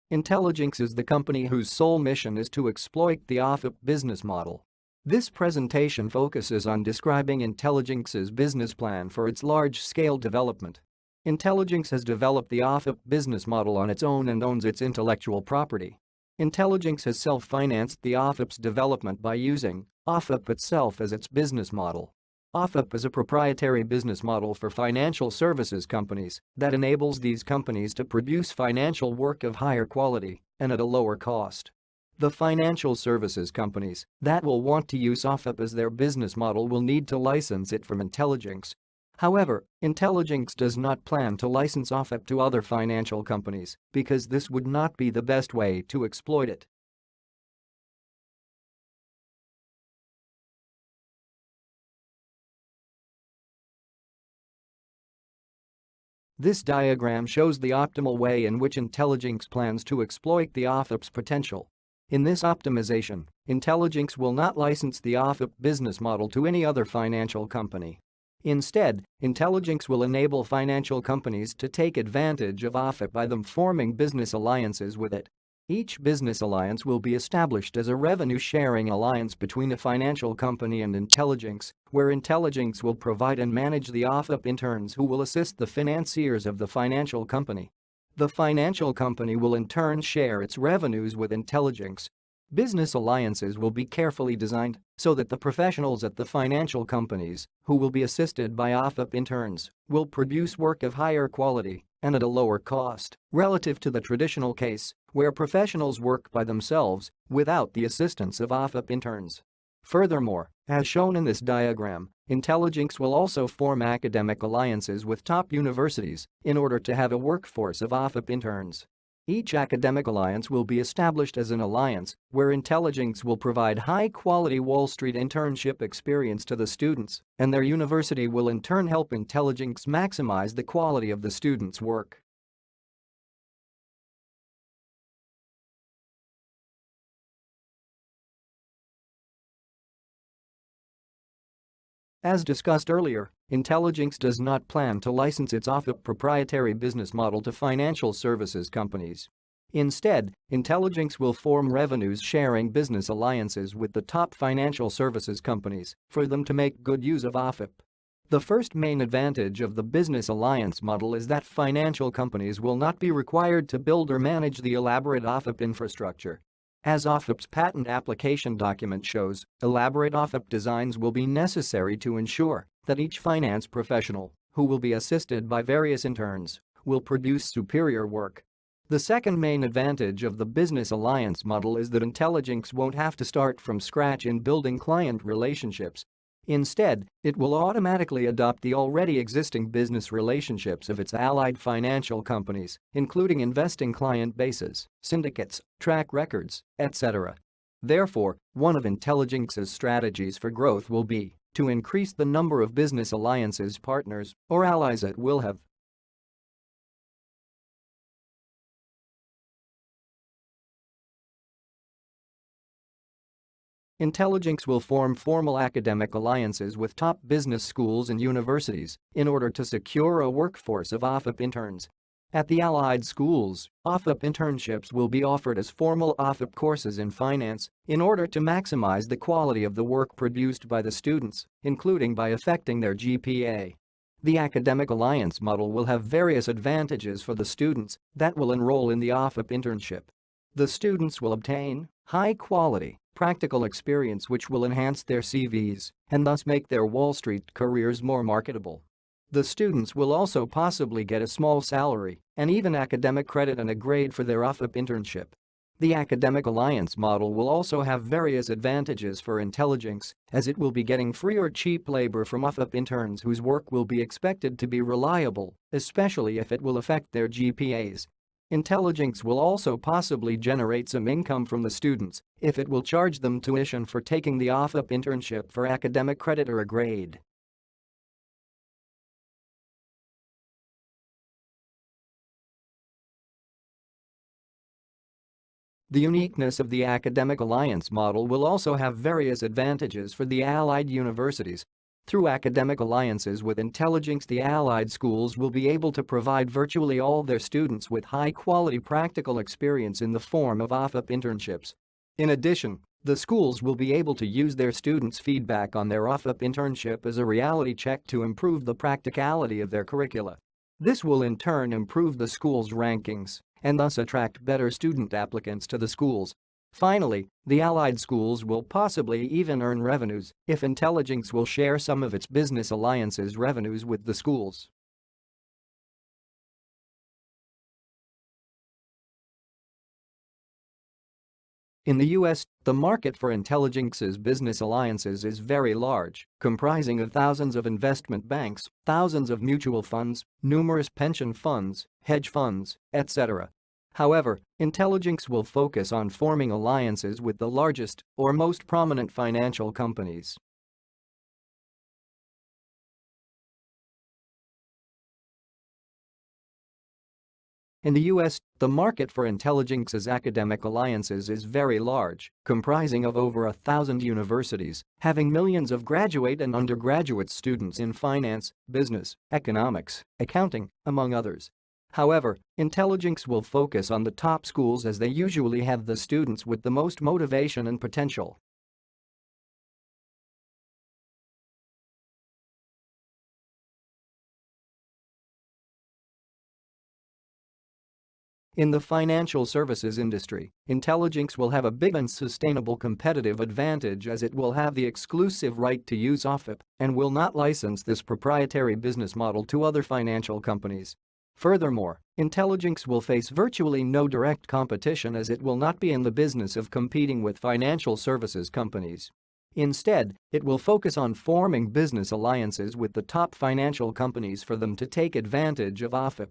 Intelligenxe is the company whose sole mission is to exploit the OFIP business model. This presentation focuses on describing Intelligenxe's business plan for its large-scale development. Intelligenxe has developed the OFIP business model on its own and owns its intellectual property. Intelligenxe has self-financed the OFIP's development by using OFIP itself as its business model. OFIP is a proprietary business model for financial services companies that enables these companies to produce financial work of higher quality and at a lower cost. The financial services companies that will want to use OFIP as their business model will need to license it from Intelligenxe. However, Intelligenxe does not plan to license OFIP to other financial companies because this would not be the best way to exploit it. This diagram shows the optimal way in which Intelligenxe plans to exploit the OFIP's potential. In this optimization, Intelligenxe will not license the OFIP business model to any other financial company. Instead, Intelligenxe will enable financial companies to take advantage of OFIP by them forming business alliances with it. Each business alliance will be established as a revenue-sharing alliance between a financial company and Intelligenxe, where Intelligenxe will provide and manage the OFIP interns who will assist the financiers of the financial company. The financial company will in turn share its revenues with Intelligenxe. Business alliances will be carefully designed so that the professionals at the financial companies, who will be assisted by OFIP interns, will produce work of higher quality and at a lower cost relative to the traditional case, where professionals work by themselves without the assistance of OFIP interns. Furthermore, as shown in this diagram, Intelligenxe will also form academic alliances with top universities in order to have a workforce of OFIP interns. Each academic alliance will be established as an alliance where Intelligenxe will provide high-quality Wall Street internship experience to the students, and their university will in turn help Intelligenxe maximize the quality of the students' work. As discussed earlier, Intelligenxe does not plan to license its OFIP proprietary business model to financial services companies. Instead, Intelligenxe will form revenues-sharing business alliances with the top financial services companies for them to make good use of OFIP. The first main advantage of the business alliance model is that financial companies will not be required to build or manage the elaborate OFIP infrastructure. As OFIP's patent application document shows, elaborate OFIP designs will be necessary to ensure that each finance professional, who will be assisted by various interns, will produce superior work. The second main advantage of the business alliance model is that Intelligenxe won't have to start from scratch in building client relationships. Instead, it will automatically adopt the already existing business relationships of its allied financial companies, including investing client bases, syndicates, track records, etc. Therefore, one of Intelligenxe's strategies for growth will be to increase the number of business alliances partners or allies it will have. Intelligenxe will form formal academic alliances with top business schools and universities in order to secure a workforce of OFIP interns. At the allied schools, OFIP internships will be offered as formal OFIP courses in finance in order to maximize the quality of the work produced by the students, including by affecting their GPA. The academic alliance model will have various advantages for the students that will enroll in the OFIP internship. The students will obtain high-quality, practical experience which will enhance their CVs and thus make their Wall Street careers more marketable. The students will also possibly get a small salary and even academic credit and a grade for their OFIP internship. The academic alliance model will also have various advantages for Intelligenxe, as it will be getting free or cheap labor from OFIP interns whose work will be expected to be reliable, especially if it will affect their GPAs. Intelligenxe will also possibly generate some income from the students if it will charge them tuition for taking the OFIP internship for academic credit or a grade. The uniqueness of the academic alliance model will also have various advantages for the allied universities. Through academic alliances with intelligenxe, the allied schools will be able to provide virtually all their students with high-quality practical experience in the form of OFIP internships. In addition, the schools will be able to use their students' feedback on their OFIP internship as a reality check to improve the practicality of their curricula. This will in turn improve the school's rankings and thus attract better student applicants to the schools. Finally, the allied schools will possibly even earn revenues if intelligenxe will share some of its business alliances revenues with the schools. In the US, the market for intelligenxe's business alliances is very large, comprising of thousands of investment banks, thousands of mutual funds, numerous pension funds, hedge funds, etc. However, intelligenxe will focus on forming alliances with the largest or most prominent financial companies. In the US, the market for intelligenxe's academic alliances is very large, comprising of over 1,000 universities, having millions of graduate and undergraduate students in finance, business, economics, accounting, among others. However, intelligenxe will focus on the top schools as they usually have the students with the most motivation and potential. In the financial services industry, intelligenxe will have a big and sustainable competitive advantage as it will have the exclusive right to use OFIP and will not license this proprietary business model to other financial companies. Furthermore, intelligenxe will face virtually no direct competition as it will not be in the business of competing with financial services companies. Instead, it will focus on forming business alliances with the top financial companies for them to take advantage of OFIP.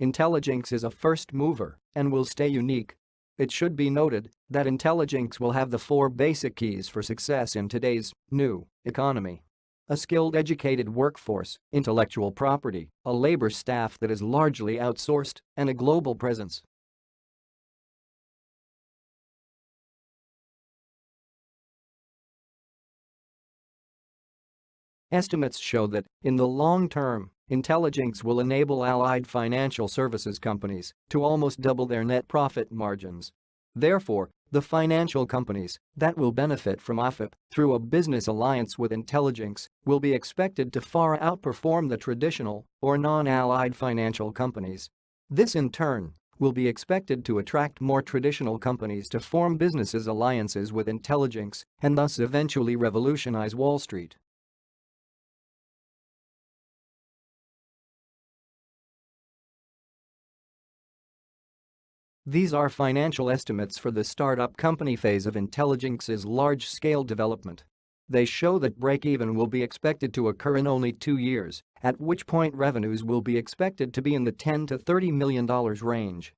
Intelligenxe is a first mover and will stay unique. It should be noted that intelligenxe will have the 4 basic keys for success in today's new economy: a skilled, educated workforce, intellectual property, a labor staff that is largely outsourced, and a global presence. Estimates show that, in the long term, intelligenxe will enable allied financial services companies to almost double their net profit margins. Therefore, the financial companies that will benefit from OFIP through a business alliance with intelligenxe will be expected to far outperform the traditional or non-allied financial companies. This in turn will be expected to attract more traditional companies to form businesses alliances with intelligenxe and thus eventually revolutionize Wall Street. These are financial estimates for the startup company phase of intelligenxe's large-scale development. They show that break-even will be expected to occur in only 2 years, at which point revenues will be expected to be in the $10 to $30 million range.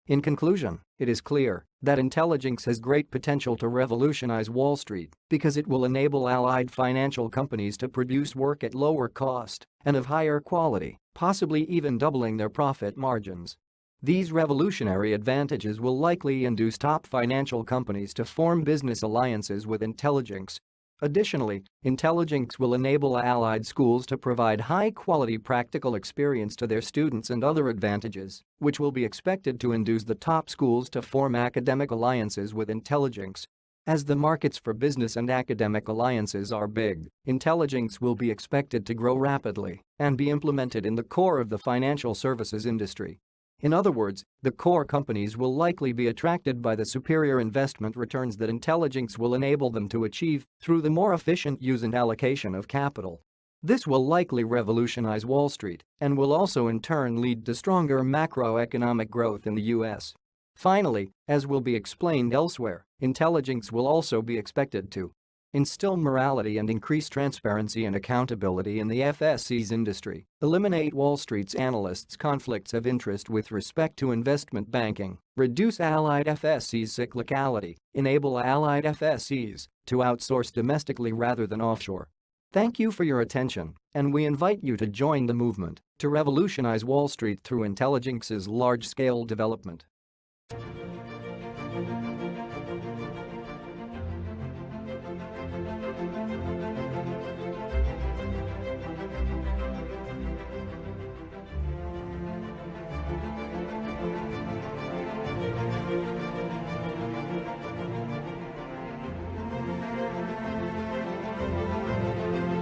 In conclusion, it is clear that intelligenxe has great potential to revolutionize Wall Street because it will enable allied financial companies to produce work at lower cost and of higher quality, possibly even doubling their profit margins. These revolutionary advantages will likely induce top financial companies to form business alliances with intelligenxe. Additionally, intelligenxe will enable allied schools to provide high-quality practical experience to their students and other advantages, which will be expected to induce the top schools to form academic alliances with intelligenxe. As the markets for business and academic alliances are big, intelligenxe will be expected to grow rapidly and be implemented in the core of the financial services industry. In other words, the core companies will likely be attracted by the superior investment returns that intelligenxe will enable them to achieve through the more efficient use and allocation of capital. This will likely revolutionize Wall Street and will also in turn lead to stronger macroeconomic growth in the US. Finally, as will be explained elsewhere, intelligenxe will also be expected to instill morality and increase transparency and accountability in the FSC's industry, eliminate Wall Street's analysts' conflicts of interest with respect to investment banking, reduce allied FSC's cyclicality, enable allied FSCs to outsource domestically rather than offshore. Thank you for your attention, and we invite you to join the movement to revolutionize Wall Street through intelligenxe's large-scale development.